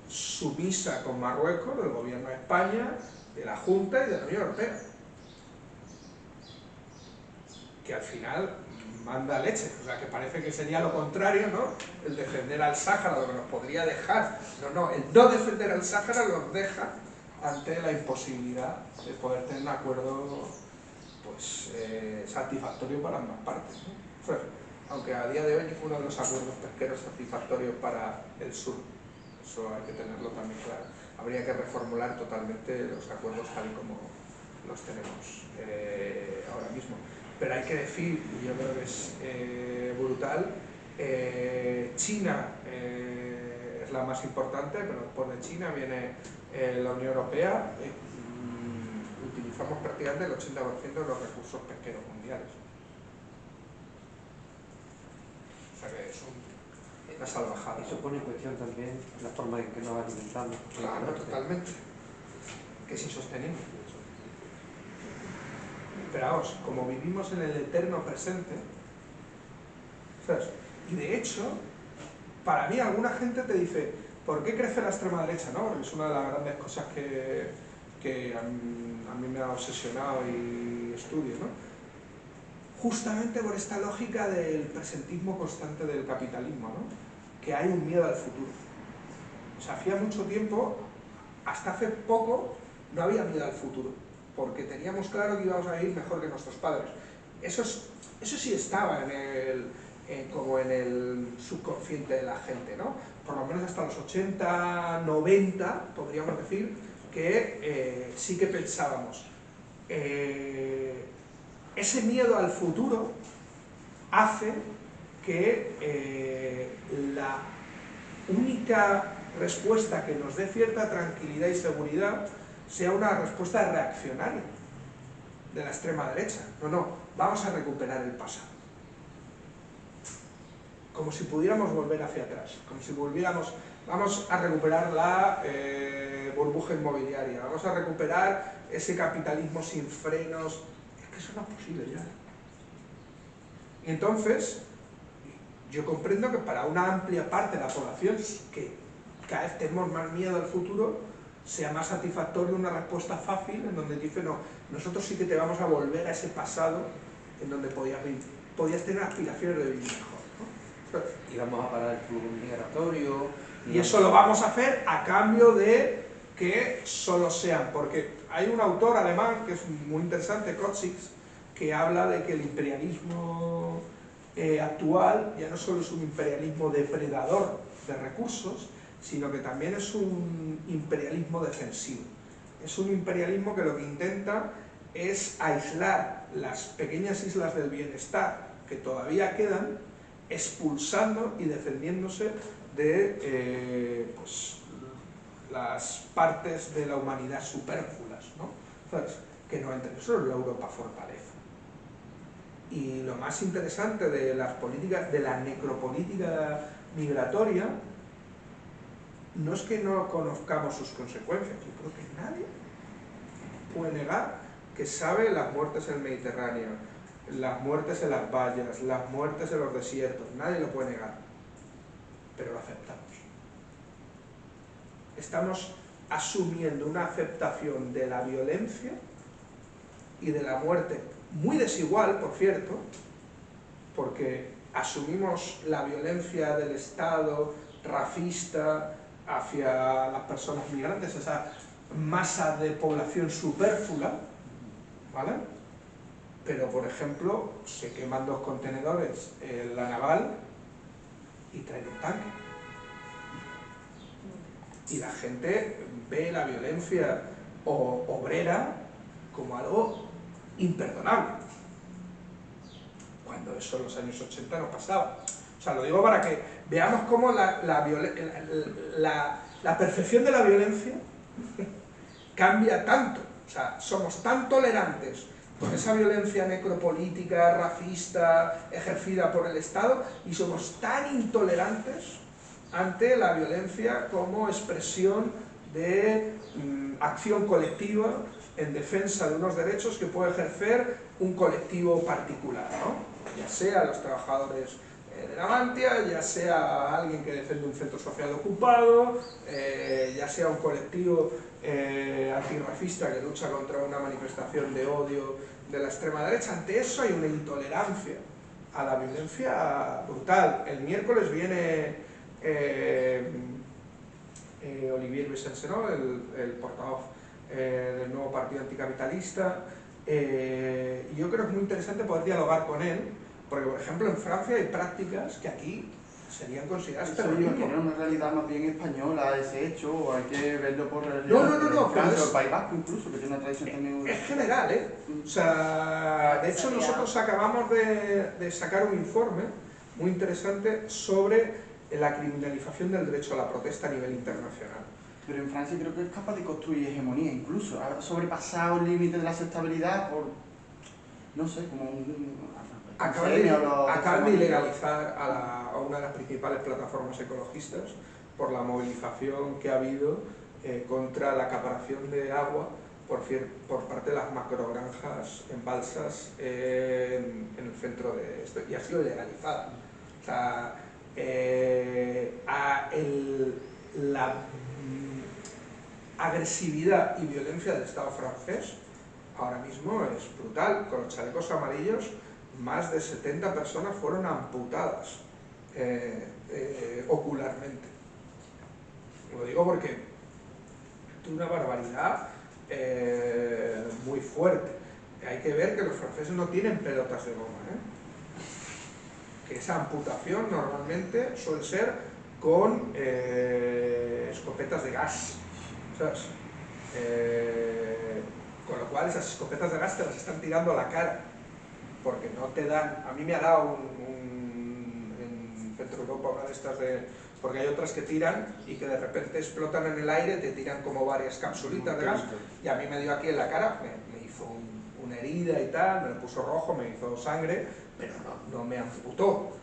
sumisa con Marruecos, del gobierno de España, de la Junta y de la Unión Europea, que al final manda leche. O sea, que parece que sería lo contrario, ¿no? El defender al Sáhara, lo que nos podría dejar. No, el no defender al Sáhara nos deja ante la imposibilidad de poder tener un acuerdo pues, satisfactorio para ambas partes, ¿no? O sea, aunque a día de hoy ninguno de los acuerdos pesqueros satisfactorios para el sur. Eso hay que tenerlo también claro. Habría que reformular totalmente los acuerdos tal y como los tenemos ahora mismo. Pero hay que decir, y yo creo que es brutal, China es la más importante, pero después de China viene la Unión Europea. Utilizamos prácticamente el 80% de los recursos pesqueros mundiales. sea que es una salvajada. Eso pone en cuestión también la forma en que nos alimentamos. Claro, totalmente. Que es insostenible. Pero vamos, como vivimos en el eterno presente, ¿sabes? Y de hecho, para mí alguna gente te dice, ¿por qué crece la extrema derecha? ¿No? Porque es una de las grandes cosas que a mí me ha obsesionado y estudio, ¿no? Justamente por esta lógica del presentismo constante del capitalismo, ¿no? Que hay un miedo al futuro. O sea, hacía mucho tiempo, hasta hace poco, no había miedo al futuro, porque teníamos claro que íbamos a vivir mejor que nuestros padres. Eso sí estaba como en el subconsciente de la gente, ¿no? Por lo menos hasta los 80, 90, podríamos decir, que sí que pensábamos. Ese miedo al futuro hace que la única respuesta que nos dé cierta tranquilidad y seguridad sea una respuesta reaccionaria de la extrema derecha. No, vamos a recuperar el pasado. Como si pudiéramos volver hacia atrás, como si vamos a recuperar la burbuja inmobiliaria, vamos a recuperar ese capitalismo sin frenos. Es que eso no es posible ya. Y entonces, yo comprendo que para una amplia parte de la población, que cada vez tenemos más miedo al futuro, sea más satisfactorio una respuesta fácil en donde dice, no, nosotros sí que te vamos a volver a ese pasado en donde podías tener aspiraciones de vivir mejor. Y vamos a parar el flujo migratorio. Y eso lo vamos a hacer a cambio de que solo sean, porque hay un autor alemán que es muy interesante, Kotzix, que habla de que el imperialismo actual ya no solo es un imperialismo depredador de recursos, sino que también es un imperialismo defensivo. Es un imperialismo que lo que intenta es aislar las pequeñas islas del bienestar que todavía quedan, expulsando y defendiéndose de pues, las partes de la humanidad superfluas, ¿no? ¿Sabes? Que no entren. Eso es la Europa fortaleza. Y lo más interesante de las políticas, de la necropolítica migratoria, no es que no conozcamos sus consecuencias. Yo creo que nadie puede negar que sabe las muertes en el Mediterráneo, las muertes en las vallas, las muertes en los desiertos, nadie lo puede negar, pero lo aceptamos. Estamos asumiendo una aceptación de la violencia y de la muerte muy desigual, por cierto, porque asumimos la violencia del Estado racista hacia las personas migrantes, esa masa de población superflua, ¿vale? Pero, por ejemplo, se queman 2 contenedores en la naval y traen un tanque. Y la gente ve la violencia obrera como algo imperdonable. Cuando eso en los años 80 no pasaba. O sea, lo digo para que veamos cómo la percepción de la violencia cambia tanto. O sea, somos tan tolerantes con esa violencia necropolítica, racista, ejercida por el Estado, y somos tan intolerantes ante la violencia como expresión de acción colectiva en defensa de unos derechos que puede ejercer un colectivo particular, ¿no? Ya sea los trabajadores de Navantia, ya sea alguien que defiende un centro social ocupado, ya sea un colectivo antirracista que lucha contra una manifestación de odio de la extrema derecha. Ante eso hay una intolerancia a la violencia brutal. El miércoles viene Olivier Besancenot, el portavoz del nuevo partido anticapitalista, y yo creo que es muy interesante poder dialogar con él, porque por ejemplo en Francia hay prácticas que aquí serían consideradas terrorismo. ¿Tiene una realidad más bien española ese hecho o hay que verlo por el pero el País Vasco incluso, que tiene una tradición también? Es general, ¿eh? O sea, de hecho nosotros acabamos de sacar un informe muy interesante sobre la criminalización del derecho a la protesta a nivel internacional. Pero en Francia creo que es capaz de construir hegemonía, incluso ha sobrepasado el límite de la aceptabilidad por, no sé, como un... Acaban de ilegalizar a una de las principales plataformas ecologistas por la movilización que ha habido contra la acaparación de agua por parte de las macrogranjas en balsas en el centro de esto, y ha sido legalizada. O sea, la agresividad y violencia del Estado francés ahora mismo es brutal. Con los chalecos amarillos, más de 70 personas fueron amputadas ocularmente. Lo digo porque es una barbaridad muy fuerte. Hay que ver que los franceses no tienen pelotas de goma, que esa amputación normalmente suele ser con escopetas de gas, ¿sabes? Con lo cual esas escopetas de gas te las están tirando a la cara, porque no te dan. A mí me ha dado en Centro Europa una de estas porque hay otras que tiran y que de repente explotan en el aire, te tiran como varias capsulitas de gas, y a mí me dio aquí en la cara, me hizo una herida y tal, me lo puso rojo, me hizo sangre, pero no me amputó.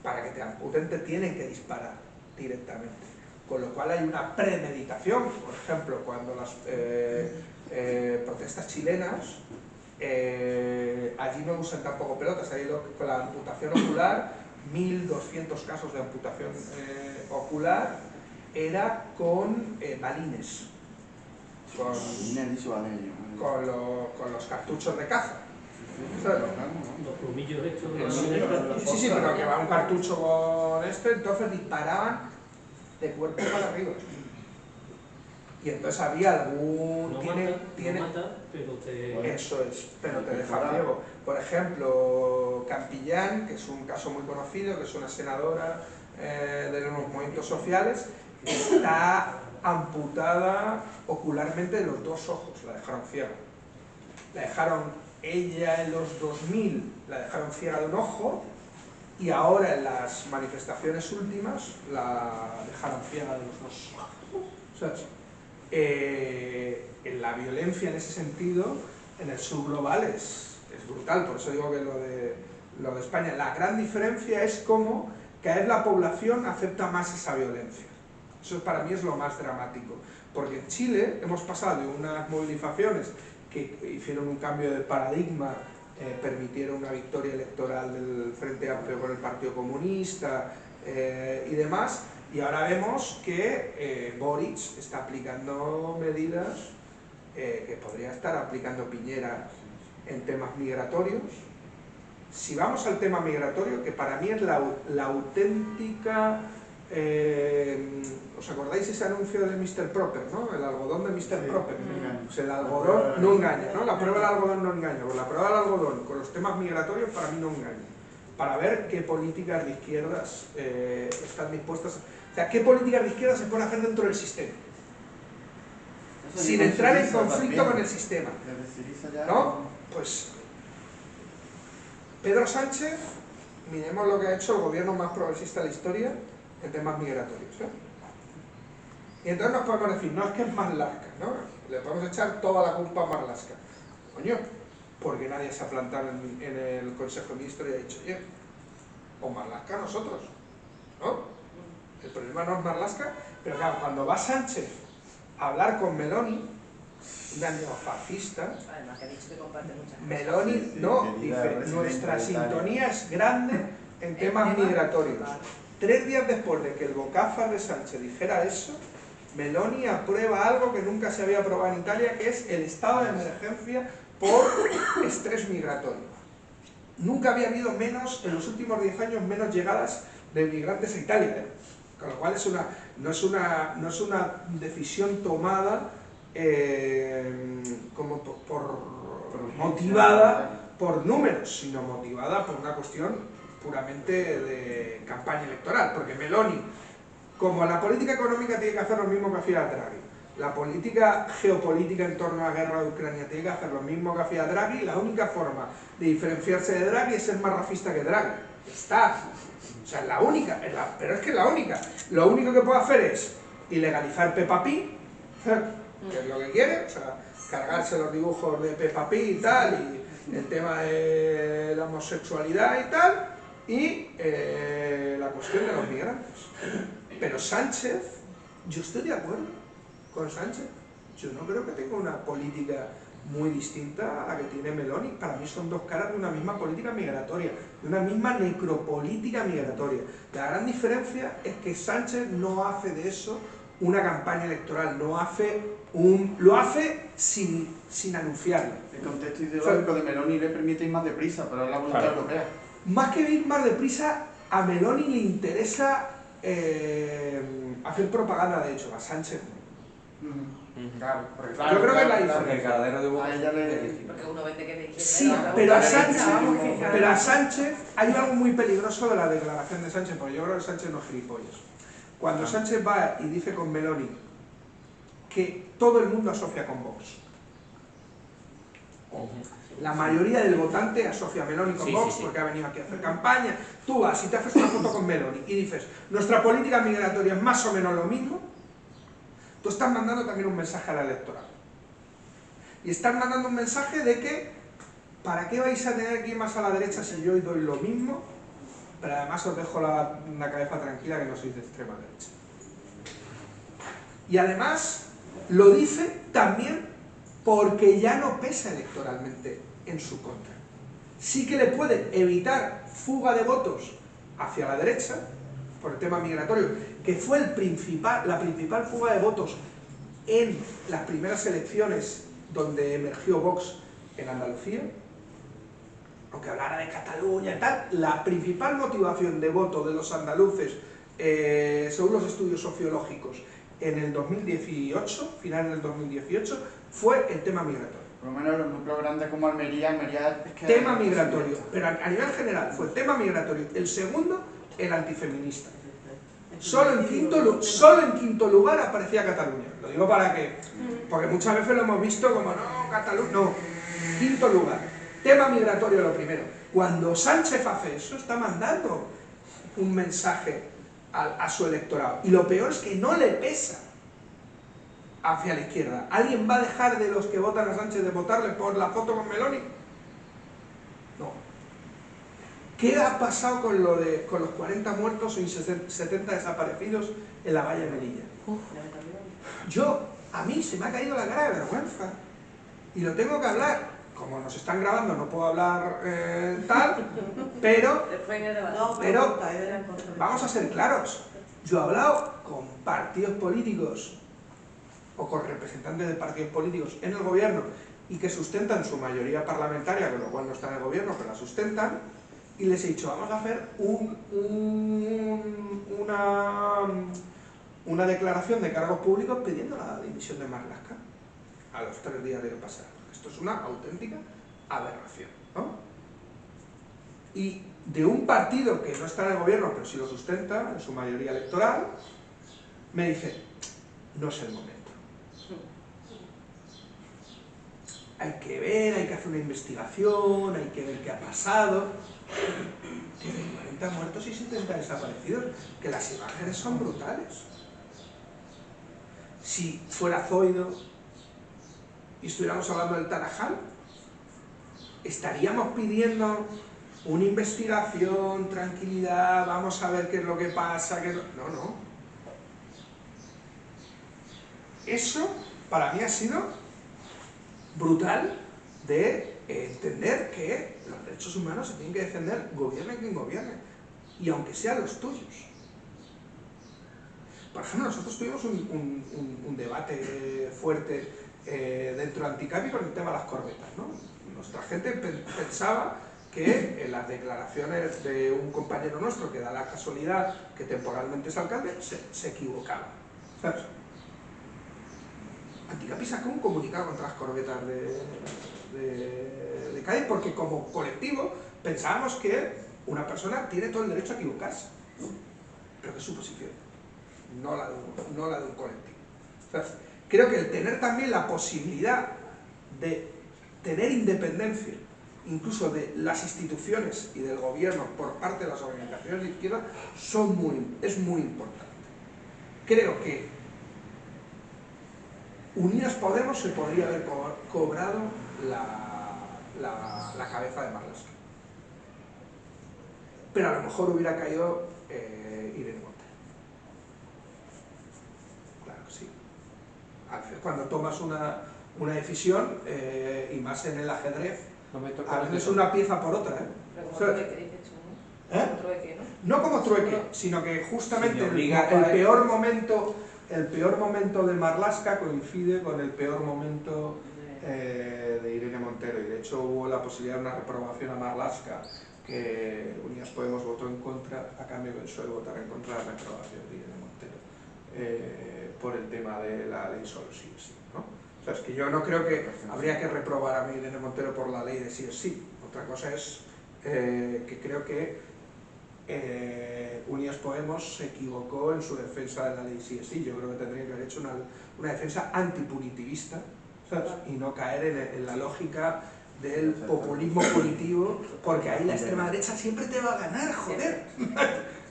Para que te amputen te tienen que disparar directamente, con lo cual hay una premeditación. Por ejemplo, cuando las protestas chilenas, allí no usan tampoco pelotas, ahí con la amputación ocular, 1200 casos de amputación ocular era con balines, con los cartuchos de caza. Los plumillos estos. Sí, pero que va un cartucho con entonces disparaban de cuerpo para arriba. Y entonces había algún... No mata, pero te... Eso es, pero te deja ciego. Por ejemplo, Campillán, que es un caso muy conocido, que es una senadora de los movimientos sociales, está amputada ocularmente de los dos ojos, la dejaron ciega. La dejaron, ella en los 2000 la dejaron ciega de un ojo, y ahora en las manifestaciones últimas la dejaron ciega de los dos ojos. ¿Sabes? En la violencia en ese sentido, en el sur global es brutal, por eso digo que lo de España, la gran diferencia es cómo cada vez la población acepta más esa violencia. Eso para mí es lo más dramático, porque en Chile hemos pasado de unas movilizaciones que hicieron un cambio de paradigma, permitieron una victoria electoral del Frente Amplio con el Partido Comunista y demás, y ahora vemos que Boric está aplicando medidas que podría estar aplicando Piñera en temas migratorios. Si vamos al tema migratorio, que para mí es la auténtica... ¿os acordáis ese anuncio de Mr. Proper, ¿no? El algodón de Mr. Proper. Pues el algodón no engaña, ¿no? La prueba del algodón no engaña. Pues la prueba del algodón con los temas migratorios para mí no engaña. Para ver qué políticas de izquierdas están dispuestas... O sea, qué políticas de izquierdas se pueden hacer dentro del sistema. Sin entrar en conflicto con el sistema. ¿No? Pues... Pedro Sánchez, miremos lo que ha hecho el gobierno más progresista de la historia en temas migratorios, Y entonces nos podemos decir, no, es que es Marlaska, ¿no? Le podemos echar toda la culpa a Marlaska. Coño, porque nadie se ha plantado en el Consejo de Ministros y ha dicho, oye, o Marlaska nosotros, ¿no? El problema no es Marlaska, pero claro, cuando va Sánchez a hablar con Meloni, una neofascista, además que ha dicho que comparte muchas cosas. Meloni no, dice, nuestra sintonía es grande en temas migratorios. 3 días después de que el bocazas de Sánchez dijera eso, Meloni aprueba algo que nunca se había aprobado en Italia, que es el estado de emergencia por estrés migratorio. Nunca había habido menos, en los últimos 10 años, menos llegadas de migrantes a Italia, Con lo cual no es una decisión tomada como motivada por números, sino motivada por una cuestión puramente de campaña electoral, porque Meloni, como la política económica tiene que hacer lo mismo que hacía Draghi, la política geopolítica en torno a la guerra de Ucrania tiene que hacer lo mismo que hacía Draghi, la única forma de diferenciarse de Draghi es ser más racista que Draghi. Está. O sea, es la única, pero es que es la única. Lo único que puede hacer es ilegalizar Peppa Pig, que es lo que quiere, o sea, cargarse los dibujos de Peppa Pig y tal, y el tema de la homosexualidad y tal, y la cuestión de los migrantes. Pero Sánchez, yo estoy de acuerdo con Sánchez. Yo no creo que tenga una política muy distinta a la que tiene Meloni. Para mí son dos caras de una misma política migratoria, de una misma necropolítica migratoria. La gran diferencia es que Sánchez no hace de eso una campaña electoral, lo hace sin anunciarlo. El contexto ideológico de Meloni le permite ir más deprisa, pero es la voluntad europea. Más que ir más deprisa, a Meloni le interesa hacer propaganda, de hecho, a Sánchez no. Claro, Yo creo que es la Porque diferencia. el caladero de Vox A ella le- es distinto. Porque uno vende que de izquierda. Sí, otra pero a de Sánchez, derecha, vamos, fijaros. pero a Sánchez hay algo muy peligroso de la declaración de Sánchez, porque yo creo que Sánchez no es gilipollas. Cuando Sánchez va y dice con Meloni que todo el mundo asocia con Vox, la mayoría del votante asocia a Meloni con Vox porque ha venido aquí a hacer campaña. Tú vas y te haces una foto con Meloni y dices, nuestra política migratoria es más o menos lo mismo, tú estás mandando también un mensaje al electorado. Y estás mandando un mensaje de que, ¿para qué vais a tener que ir más a la derecha si yo doy lo mismo? Pero además os dejo la cabeza tranquila que no sois de extrema derecha. Y además lo dice también porque ya no pesa electoralmente en su contra. Sí que le puede evitar fuga de votos hacia la derecha, por el tema migratorio, que fue la principal fuga de votos en las primeras elecciones donde emergió Vox en Andalucía, aunque hablara de Cataluña y tal, la principal motivación de voto de los andaluces, según los estudios sociológicos, en el 2018, final del 2018, fue el tema migratorio. Por lo menos los núcleos grandes como Almería es que... Tema migratorio, pero a nivel general fue tema migratorio. El segundo, el antifeminista. Solo en quinto lugar aparecía Cataluña. Lo digo para que, porque muchas veces lo hemos visto como, no, Cataluña, no. Quinto lugar, tema migratorio lo primero. Cuando Sánchez hace eso, está mandando un mensaje a su electorado. Y lo peor es que no le pesa hacia la izquierda. ¿Alguien va a dejar de los que votan a Sánchez de votarle por la foto con Meloni? No. ¿Qué ha pasado con los 40 muertos y 70 desaparecidos en la valla de Melilla? A mí se me ha caído la cara de vergüenza. Y lo tengo que hablar. Como nos están grabando no puedo hablar tal, pero vamos a ser claros. Yo he hablado con partidos políticos o con representantes de partidos políticos en el gobierno y que sustentan su mayoría parlamentaria, con lo cual no está en el gobierno, pero la sustentan, y les he dicho, vamos a hacer una declaración de cargos públicos pidiendo la dimisión de Marlaska a los 3 días de pasar. Esto es una auténtica aberración, ¿no? Y de un partido que no está en el gobierno, pero sí lo sustenta, en su mayoría electoral, me dice, no es el momento. Hay que ver, hay que hacer una investigación, hay que ver qué ha pasado. Tiene 40 muertos y 70 desaparecidos, que las imágenes son brutales. Si fuera Zoido y estuviéramos hablando del Tarajal, estaríamos pidiendo una investigación, tranquilidad, vamos a ver qué es lo que pasa, no. Eso para mí ha sido brutal de entender que los derechos humanos se tienen que defender, gobierne quien gobierne, y aunque sean los tuyos. Por ejemplo, nosotros tuvimos un debate fuerte dentro de Anticapi con el tema de las corbetas, ¿no? Nuestra gente pensaba que en las declaraciones de un compañero nuestro, que da la casualidad que temporalmente es alcalde, se equivocaba, ¿sabes? Anticapi sacó un comunicado contra las corbetas de Cádiz porque como colectivo pensábamos que una persona tiene todo el derecho a equivocarse, pero que es su posición, no la de un colectivo. ¿Sabes? Creo que el tener también la posibilidad de tener independencia, incluso de las instituciones y del gobierno por parte de las organizaciones de izquierda, es muy importante. Creo que Unidas Podemos se podría haber cobrado la cabeza de Marlaska. pero a lo mejor hubiera caído Irene Montero. Claro que sí. Cuando tomas una decisión, y más en el ajedrez, No me toca a veces una pieza por otra, Pero como O sea, trueque, dices tú, ¿no? ¿eh? Como trueque, ¿no? No como trueque, sino que justamente Si me obliga el a- peor momento de Marlaska coincide con el peor momento de Irene Montero, y de hecho hubo la posibilidad de una reprobación a Marlaska, que Unidas Podemos votó en contra, a cambio de PSOE votar en contra de la reprobación de Irene Montero, por el tema de la ley solo sí o sí, ¿no? O sea, es que yo no creo que habría que reprobar a Irene Montero por la ley de sí o sí. Otra cosa es que creo que Unidas Podemos se equivocó en su defensa de la ley sí o sí. Yo creo que tendría que haber hecho una defensa antipunitivista, ¿sabes? Y no caer en la lógica del populismo punitivo, porque ahí la extrema derecha siempre te va a ganar, joder.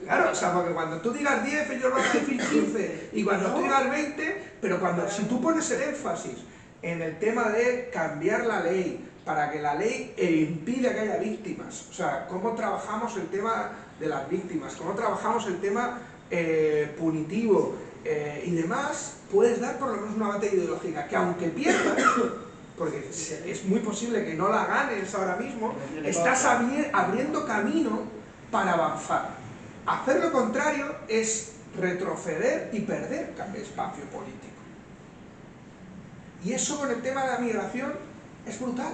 Claro, o sea, porque cuando tú digas 10, ellos van a decir 15, y cuando tú digas 20, pero si tú pones el énfasis en el tema de cambiar la ley, para que la ley impida que haya víctimas, o sea, cómo trabajamos el tema de las víctimas, cómo trabajamos el tema punitivo y demás, puedes dar por lo menos una batalla ideológica, que aunque pierdas, porque es muy posible que no la ganes ahora mismo, estás abriendo camino para avanzar. Hacer lo contrario es retroceder y perder espacio político. Y eso con el tema de la migración es brutal.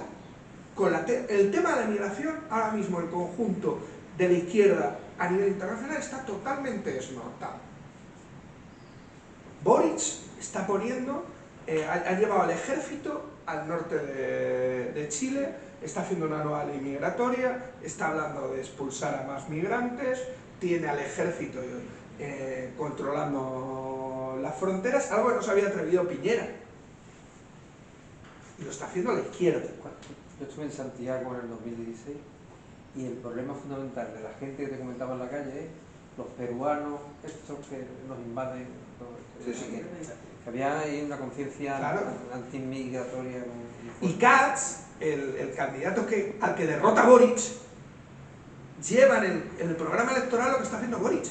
Con el tema de la migración, ahora mismo el conjunto de la izquierda a nivel internacional está totalmente desnortado. Boric está poniendo, ha llevado al ejército al norte de Chile, está haciendo una nueva ley migratoria, está hablando de expulsar a más migrantes, tiene al ejército controlando las fronteras, algo que no se había atrevido Piñera. Y lo está haciendo la izquierda. Yo estuve en Santiago en el 2016 y el problema fundamental de la gente que te comentaba en la calle es los peruanos, estos que nos invaden, Sí, sí. que había ahí una conciencia Claro. antimigratoria. Y Katz, el candidato al que derrota Boric, lleva en el programa electoral lo que está haciendo Boric.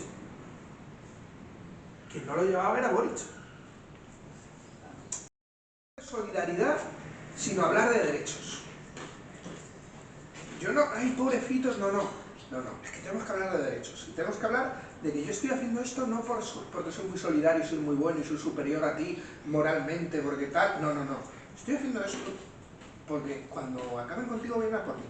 Quien no lo llevaba era Boric. Solidaridad, sino hablar de derechos. Yo no, ay, pobrecitos, no, es que tenemos que hablar de derechos, y tenemos que hablar de que yo estoy haciendo esto no porque soy muy solidario, soy muy bueno y soy superior a ti moralmente, porque tal, no, estoy haciendo esto porque cuando acaben contigo venga por mí.